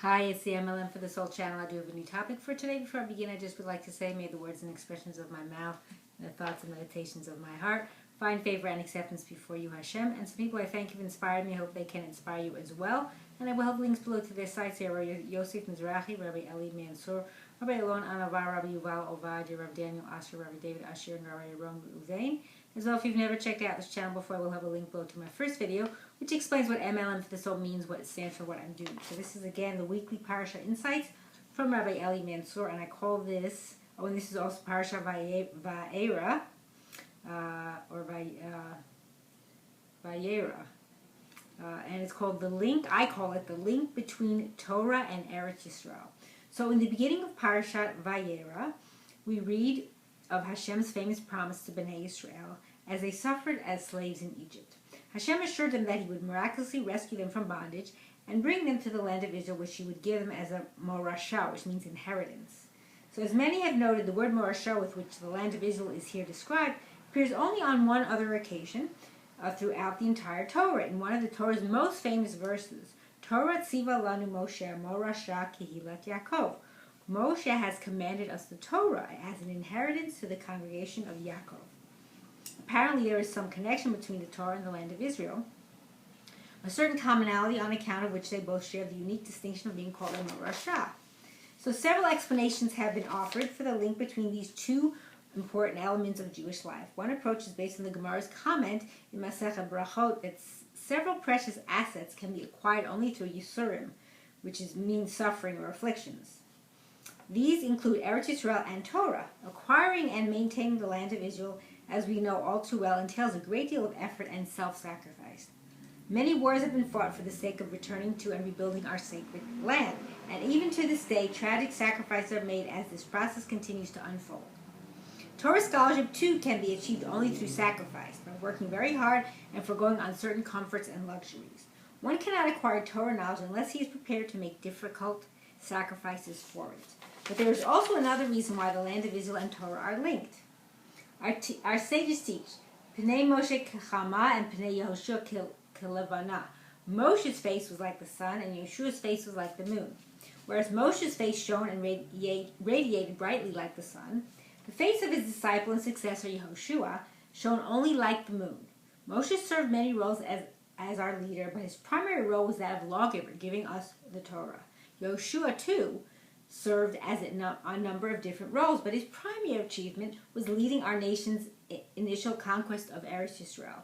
Hi, it's the M.L.M for the Soul Channel. I do have a new topic for today. Before I begin, I just would like to say, may the words and expressions of my mouth and the thoughts and meditations of my heart find favor and acceptance before you, Hashem. And some people I thank have inspired me. I hope they can inspire you as well. And I will have links below to their sites here. Rabbi Yosef Mizrahi, Rabbi Eli Mansour, Rabbi Elon Anavar, Rabbi Yuval Ovadia, Rabbi Daniel Asher, Rabbi David Asher, and Rabbi Aaron Uvain. As well, if you've never checked out this channel before, I will have a link below to my first video, which explains what M.L.M for the Soul means, what it stands for, what I'm doing. So this is, again, the weekly Parasha Insights from Rabbi Eli Mansour, and I call this, and this is also Parasha Vayera, or Vayera. And it's called the link, I call it the link between Torah and Eretz Yisroel. So in the beginning of Parasha Vayera, we read of Hashem's famous promise to Bnei Yisrael as they suffered as slaves in Egypt. Hashem assured them that he would miraculously rescue them from bondage and bring them to the land of Israel, which he would give them as a morasha, which means inheritance. So as many have noted, the word morasha, with which the land of Israel is here described, appears only on one other occasion throughout the entire Torah. In one of the Torah's most famous verses, Torah tziva lanu Moshe morasha kehilat Yaakov. Moshe has commanded us the Torah as an inheritance to the congregation of Yaakov. Apparently there is some connection between the Torah and the land of Israel, a certain commonality on account of which they both share the unique distinction of being called a morasha. So several explanations have been offered for the link between these two important elements of Jewish life. One approach is based on the Gemara's comment in Masechet Brachot that several precious assets can be acquired only through Yisurim, which means suffering or afflictions. These include Eretz Yisroel and Torah. Acquiring and maintaining the land of Israel, as we know all too well, entails a great deal of effort and self-sacrifice. Many wars have been fought for the sake of returning to and rebuilding our sacred land, and even to this day, tragic sacrifices are made as this process continues to unfold. Torah scholarship, too, can be achieved only through sacrifice, by working very hard and foregoing on certain comforts and luxuries. One cannot acquire Torah knowledge unless he is prepared to make difficult sacrifices for it. But there is also another reason why the land of Israel and Torah are linked. Our sages teach, Pnei Moshe k'chama and Pnei Yehoshua k'levana. Moshe's face was like the sun, and Yeshua's face was like the moon. Whereas Moshe's face shone and radiated brightly like the sun, the face of his disciple and successor Yehoshua shone only like the moon. Moshe served many roles as our leader, but his primary role was that of lawgiver, giving us the Torah. Yehoshua, too, served as a number of different roles, but his primary achievement was leading our nation's initial conquest of Eretz Yisroel.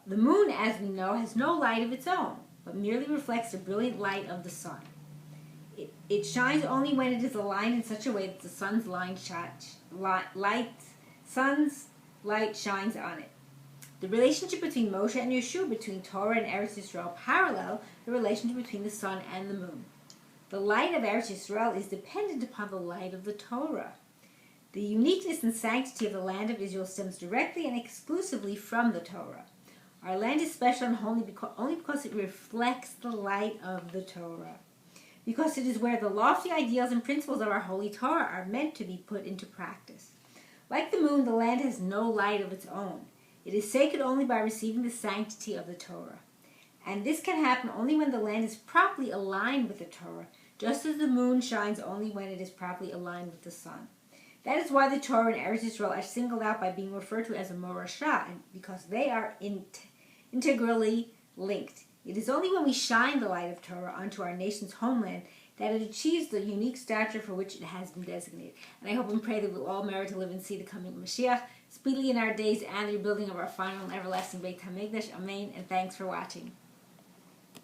The moon, as we know, has no light of its own, but merely reflects the brilliant light of the sun. It shines only when it is aligned in such a way that the sun's light shines on it. The relationship between Moshe and Yeshua, between Torah and Eretz Yisroel, parallel the relationship between the sun and the moon. The light of Eretz Yisroel is dependent upon the light of the Torah. The uniqueness and sanctity of the land of Israel stems directly and exclusively from the Torah. Our land is special and holy only because it reflects the light of the Torah. Because it is where the lofty ideals and principles of our holy Torah are meant to be put into practice. Like the moon, the land has no light of its own. It is sacred only by receiving the sanctity of the Torah. And this can happen only when the land is properly aligned with the Torah, just as the moon shines only when it is properly aligned with the sun. That is why the Torah and Eretz Yisroel are singled out by being referred to as a morasha, because they are integrally linked. It is only when we shine the light of Torah onto our nation's homeland that it achieves the unique stature for which it has been designated. And I hope and pray that we'll all merit to live and see the coming of Mashiach speedily in our days and the rebuilding of our final and everlasting Beit HaMikdash. Amen, and thanks for watching.